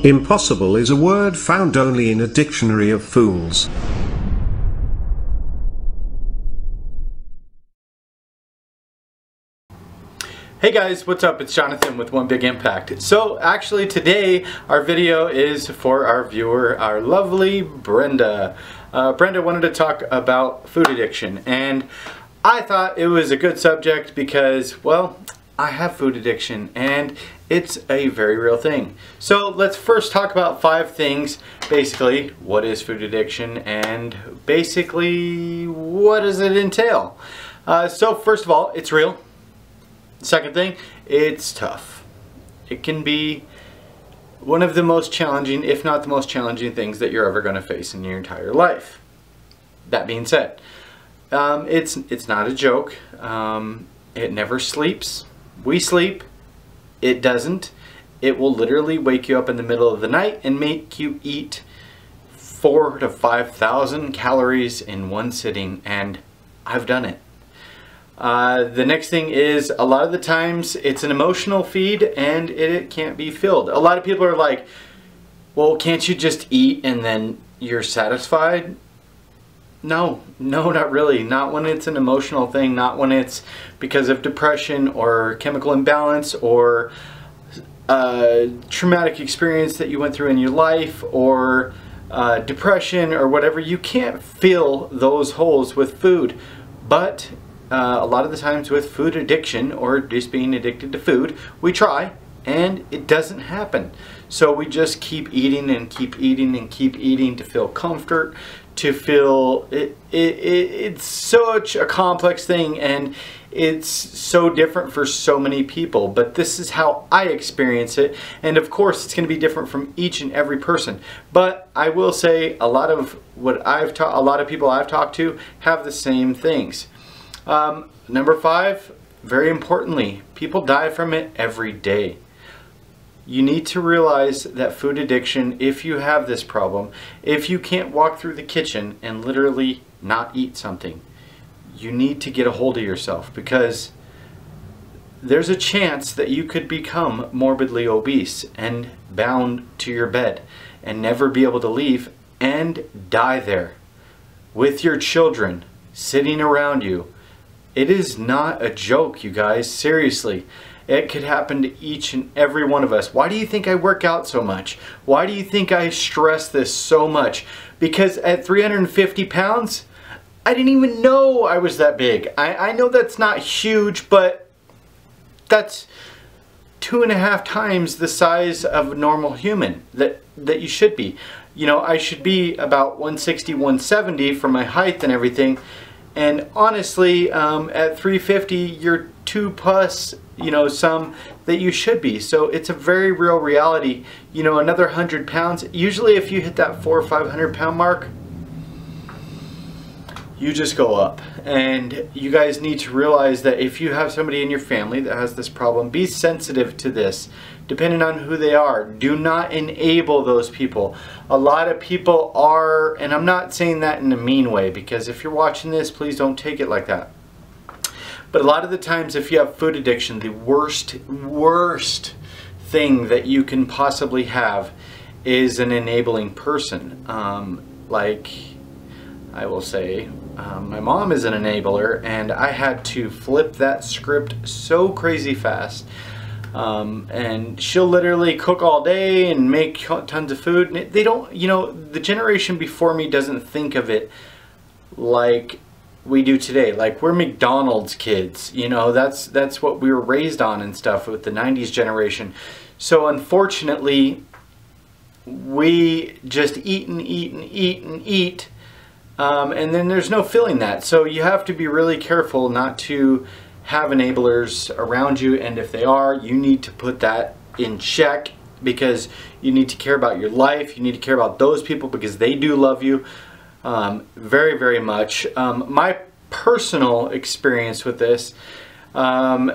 Impossible is a word found only in a dictionary of fools. Hey guys, what's up? It's Jonathan with One Big Impact. So actually today our video is for our viewer, our lovely Brenda. Brenda wanted to talk about food addiction, and I thought it was a good subject because, well, I have food addiction and it's a very real thing. So let's first talk about 5 things. Basically, what is food addiction and basically what does it entail? So first of all, it's real. Second thing, it's tough. It can be one of the most challenging, if not the most challenging things that you're ever going to face in your entire life. That being said, it's not a joke. It never sleeps. We sleep. It doesn't. It will literally wake you up in the middle of the night and make you eat 4,000 to 5,000 calories in one sitting, and I've done it. The next thing is, a lot of the times it's an emotional feed and it can't be filled. A lot of people are like, well, can't you just eat and then you're satisfied? No, not really. Not when it's an emotional thing, not when it's because of depression or chemical imbalance or a traumatic experience that you went through in your life or depression or whatever. You can't fill those holes with food. But a lot of the times with food addiction or just being addicted to food, we try and it doesn't happen. So we just keep eating and keep eating and keep eating to feel comfort, to feel it's such a complex thing, and it's so different for so many people, but this is how I experience it, and of course it's going to be different from each and every person. But I will say a lot of people I've talked to have the same things. Number 5, very importantly, people die from it every day. You need to realize that food addiction, if you have this problem, if you can't walk through the kitchen and literally not eat something, you need to get a hold of yourself, because there's a chance that you could become morbidly obese and bound to your bed and never be able to leave and die there with your children sitting around you. It is not a joke, you guys. Seriously. It could happen to each and every one of us. Why do you think I work out so much? Why do you think I stress this so much? Because at 350 pounds, I didn't even know I was that big. I know that's not huge, but that's 2.5 times the size of a normal human that you should be. You know, I should be about 160, 170 for my height and everything. And honestly, at 350, you're 2 plus, you know, some that you should be. So it's a very real reality. You know, another 100 pounds, usually if you hit that 400 or 500 pound mark, you just go up. And you guys need to realize that if you have somebody in your family that has this problem, be sensitive to this, depending on who they are. Do not enable those people. A lot of people are, and I'm not saying that in a mean way, because if you're watching this, please don't take it like that. But a lot of the times, if you have food addiction, the worst thing that you can possibly have is an enabling person. Like I will say, my mom is an enabler, and I had to flip that script so crazy fast. And she'll literally cook all day and make tons of food. And they don't, you know, the generation before me doesn't think of it like we do today. Like, we're McDonald's kids, you know, that's what we were raised on and stuff with the 90s generation. So unfortunately, we just eat and eat and eat and eat. And then there's no filling that. So you have to be really careful not to have enablers around you, and if they are, you need to put that in check, because you need to care about your life. You need to care about those people because they do love you very, very much. My personal experience with this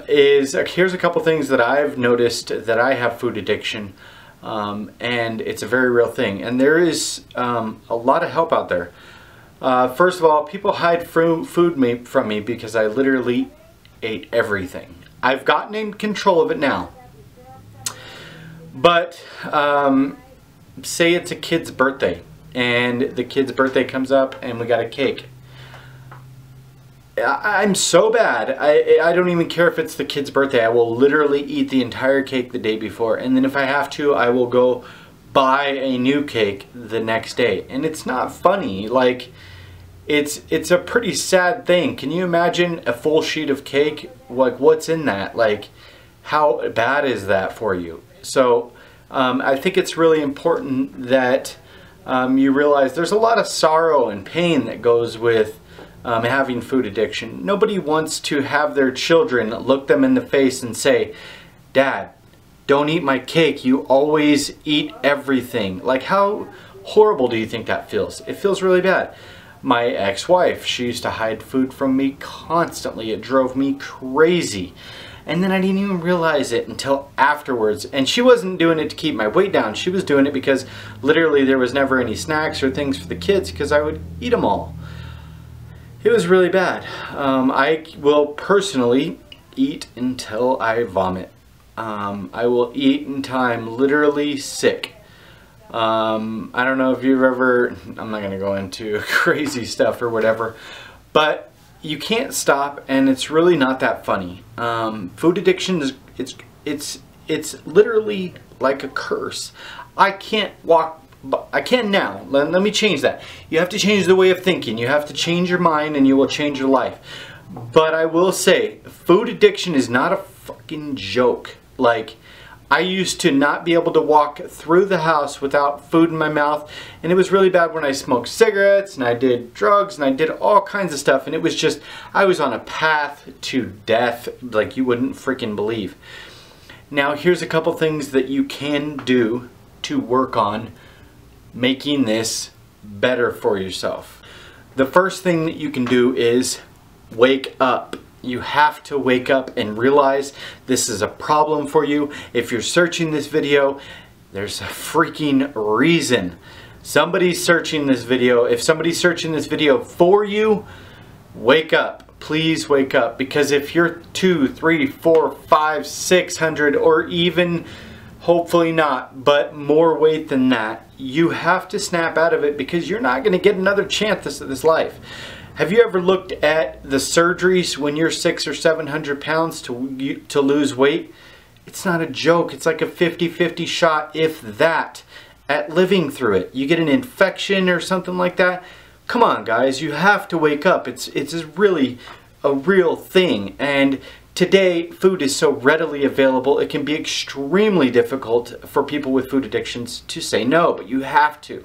is, here's a couple things that I've noticed that I have food addiction, and it's a very real thing, and there is a lot of help out there. First of all, people hide food from me because I literally ate everything. I've gotten in control of it now. But say it's a kid's birthday and the kid's birthday comes up and we got a cake. I'm so bad, I don't even care if it's the kid's birthday. I will literally eat the entire cake the day before, and then if I have to, I will go buy a new cake the next day. And it's not funny. Like, it's a pretty sad thing. Can you imagine a full sheet of cake? Like, what's in that? Like, how bad is that for you? So I think it's really important that you realize there's a lot of sorrow and pain that goes with having food addiction. Nobody wants to have their children look them in the face and say, "Dad, don't eat my cake. You always eat everything." Like, how horrible do you think that feels? It feels really bad. My ex-wife, she used to hide food from me constantly. It drove me crazy. And then I didn't even realize it until afterwards. And she wasn't doing it to keep my weight down. She was doing it because literally there was never any snacks or things for the kids because I would eat them all. It was really bad. I will personally eat until I vomit. I will eat until I'm literally sick. I don't know if you've ever, I'm not gonna go into crazy stuff or whatever, but you can't stop, and it's really not that funny. Food addiction is, it's literally like a curse. I can't walk, I can now. Let me change that. You have to change the way of thinking. You have to change your mind and you will change your life. But I will say, food addiction is not a fucking joke. Like, I used to not be able to walk through the house without food in my mouth, and it was really bad when I smoked cigarettes and I did drugs and I did all kinds of stuff, and it was just, I was on a path to death like you wouldn't freaking believe. Now here's a couple things that you can do to work on making this better for yourself. The first thing that you can do is wake up. You have to wake up and realize this is a problem for you. If you're searching this video, there's a freaking reason. Somebody's searching this video. If somebody's searching this video for you, wake up. Please wake up. Because if you're 2, 3, 4, 5, 600, or even hopefully not, but more weight than that, you have to snap out of it because you're not going to get another chance at this life. Have you ever looked at the surgeries when you're 600 or 700 pounds to lose weight? It's not a joke. It's like a 50-50 shot, if that, at living through it. You get an infection or something like that. Come on, guys, you have to wake up. It's really a real thing. And today, food is so readily available, it can be extremely difficult for people with food addictions to say no, but you have to.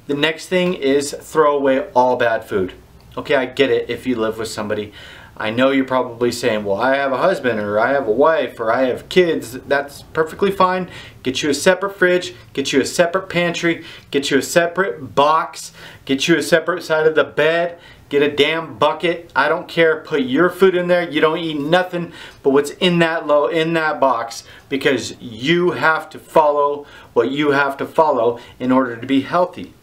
The next thing is throw away all bad food. Okay, I get it if you live with somebody. I know you're probably saying, well, I have a husband, or I have a wife, or I have kids. That's perfectly fine. Get you a separate fridge, get you a separate pantry, get you a separate box, get you a separate side of the bed, get a damn bucket. I don't care. Put your food in there. You don't eat nothing but what's in that box, because you have to follow what you have to follow in order to be healthy.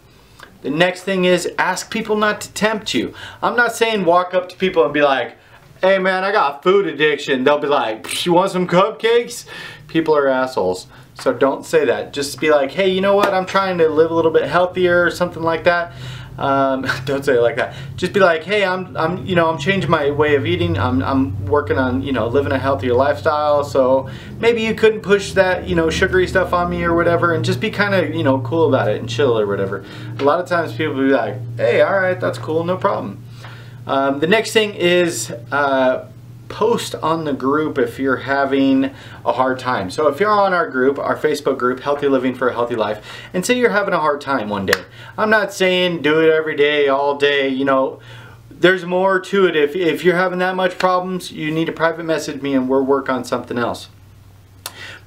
The next thing is ask people not to tempt you. I'm not saying walk up to people and be like, "Hey man, I got food addiction." They'll be like, "You want some cupcakes?" People are assholes. So don't say that. Just be like, "Hey, you know what? I'm trying to live a little bit healthier," or something like that. Don't say it like that. Just be like, "Hey, I'm changing my way of eating. I'm working on, living a healthier lifestyle. So maybe you couldn't push that, sugary stuff on me or whatever," and just be kind of, cool about it and chill or whatever. A lot of times people will be like, "Hey, all right, that's cool, no problem." The next thing is post on the group if you're having a hard time. So if you're on our group, our Facebook group, Healthy Living for a Healthy Life, and say you're having a hard time one day. I'm not saying do it every day, all day, there's more to it. If you're having that much problems, you need to private message me and we'll work on something else.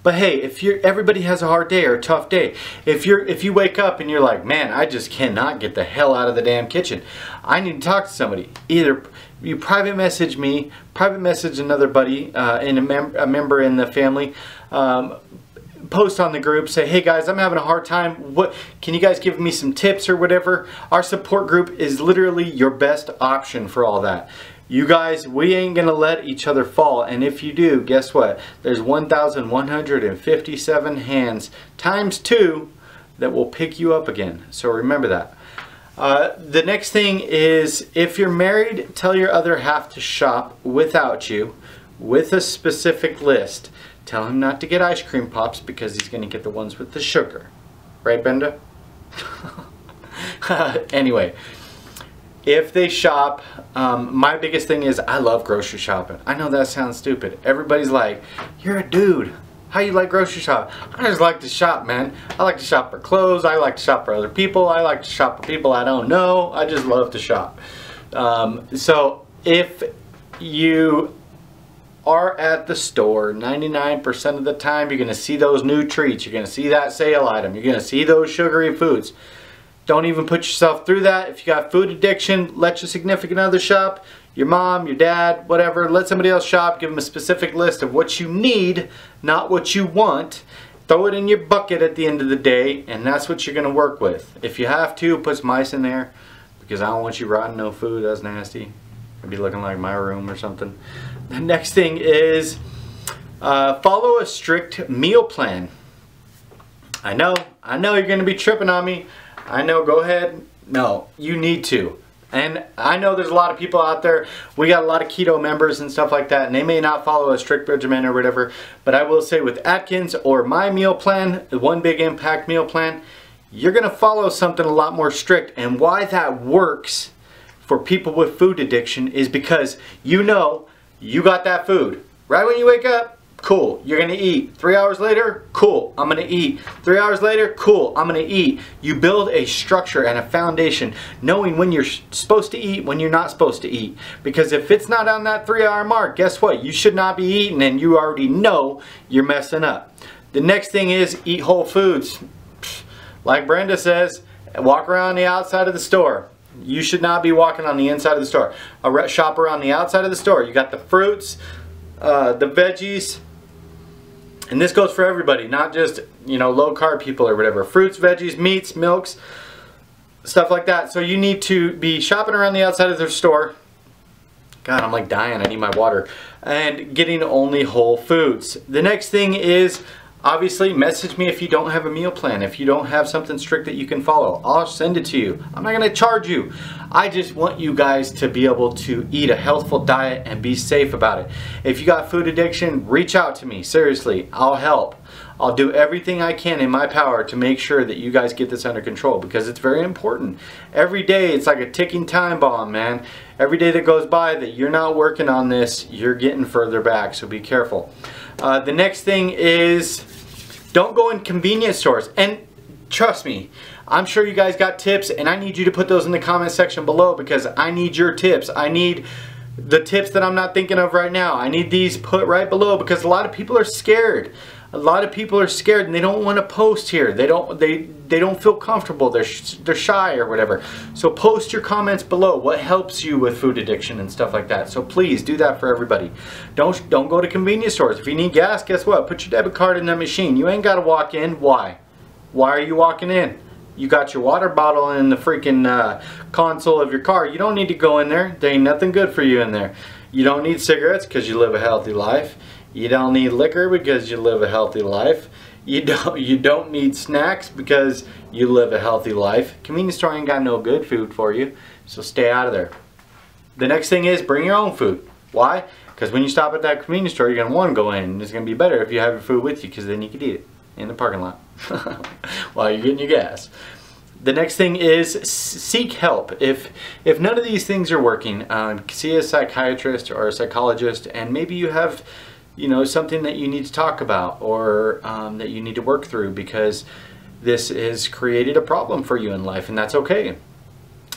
But hey, everybody has a hard day or a tough day. If you wake up and you're like, "Man, I just cannot get the hell out of the damn kitchen. I need to talk to somebody." Either you private message me, private message another buddy, and a member in the family. Post on the group, say, "Hey guys, I'm having a hard time. What can you guys give me some tips or whatever?" Our support group is literally your best option for all that. You guys, we ain't gonna let each other fall, and if you do, guess what? There's 1,157 hands times 2 that will pick you up again. So remember that. The next thing is, if you're married, tell your other half to shop without you with a specific list. Tell him not to get ice cream pops because he's going to get the ones with the sugar. Right, Brenda? Anyway, if they shop, my biggest thing is I love grocery shopping. I know that sounds stupid. Everybody's like, you're a dude. How you like grocery shopping? I just like to shop, man. I like to shop for clothes. I like to shop for other people. I like to shop for people I don't know. I just love to shop. So if you are at the store, 99% of the time you're going to see those new treats. You're going to see that sale item. You're going to see those sugary foods. Don't even put yourself through that. If you got food addiction, let your significant other shop. Your mom, your dad, whatever. Let somebody else shop. Give them a specific list of what you need, not what you want. Throw it in your bucket at the end of the day, and that's what you're going to work with. If you have to, put some ice in there, because I don't want you rotting no food. That's nasty. It'd be looking like my room or something. The next thing is follow a strict meal plan. I know you're going to be tripping on me. I know, go ahead. No, you need to. And I know there's a lot of people out there, we got a lot of keto members and stuff like that, and they may not follow a strict regimen or whatever, but I will say with Atkins or my meal plan, the One Big Impact meal plan, you're going to follow something a lot more strict. And why that works for people with food addiction is because you know you got that food. Right when you wake up, cool, you're going to eat. 3 hours later, cool, I'm going to eat. 3 hours later, cool, I'm going to eat. You build a structure and a foundation knowing when you're supposed to eat, when you're not supposed to eat. Because if it's not on that 3-hour mark, guess what? You should not be eating, and you already know you're messing up. The next thing is eat whole foods. Like Brenda says, walk around the outside of the store. You should not be walking on the inside of the store. Shop around the outside of the store. You got the fruits, the veggies, and this goes for everybody, not just, you know, low carb people or whatever. Fruits, veggies, meats, milks, stuff like that. So you need to be shopping around the outside of their store. God, I'm like dying. I need my water. And getting only whole foods. The next thing is, obviously, message me if you don't have a meal plan. If you don't have something strict that you can follow, I'll send it to you. I'm not going to charge you. I just want you guys to be able to eat a healthful diet and be safe about it. If you got food addiction, reach out to me. Seriously, I'll help. I'll do everything I can in my power to make sure that you guys get this under control, because it's very important. Every day it's like a ticking time bomb, man. Every day that goes by that you're not working on this, you're getting further back, so be careful. The next thing is, don't go in convenience stores. And trust me, I'm sure you guys got tips, and I need you to put those in the comment section below, because I need your tips. I need the tips that I'm not thinking of right now. I need these put right below, because a lot of people are scared. A lot of people are scared and they don't want to post here. They don't feel comfortable. They're shy or whatever. So post your comments below. What helps you with food addiction and stuff like that. So please do that for everybody. Don't go to convenience stores. If you need gas, guess what? Put your debit card in the machine. You ain't got to walk in. Why? Why are you walking in? You got your water bottle in the freaking console of your car. You don't need to go in there. There ain't nothing good for you in there. You don't need cigarettes because you live a healthy life. You don't need liquor because you live a healthy life. You don't need snacks because you live a healthy life. Convenience store ain't got no good food for you, so stay out of there. The next thing is bring your own food. Why? Because when you stop at that convenience store, you're going to want to go in, and it's going to be better if you have your food with you, because then you can eat it in the parking lot while you're getting your gas. The next thing is seek help. If none of these things are working, see a psychiatrist or a psychologist, and maybe you have, you know, something that you need to talk about, or that you need to work through, because this has created a problem for you in life, and that's okay.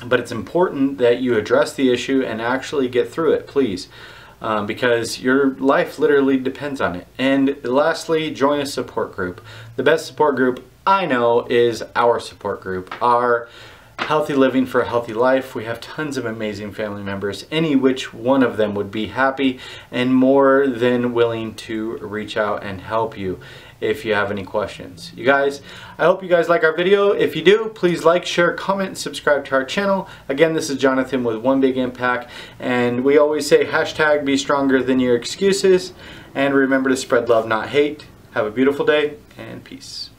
But it's important that you address the issue and actually get through it, please, because your life literally depends on it. And lastly, join a support group. The best support group I know is our support group, our Healthy Living for a Healthy Life. We have tons of amazing family members. Any which one of them would be happy and more than willing to reach out and help you if you have any questions. You guys, I hope you guys like our video. If you do, please like, share, comment, and subscribe to our channel. Again, this is Jonathan with One Big Impact, and we always say hashtag be stronger than your excuses, and remember to spread love, not hate. Have a beautiful day, and peace.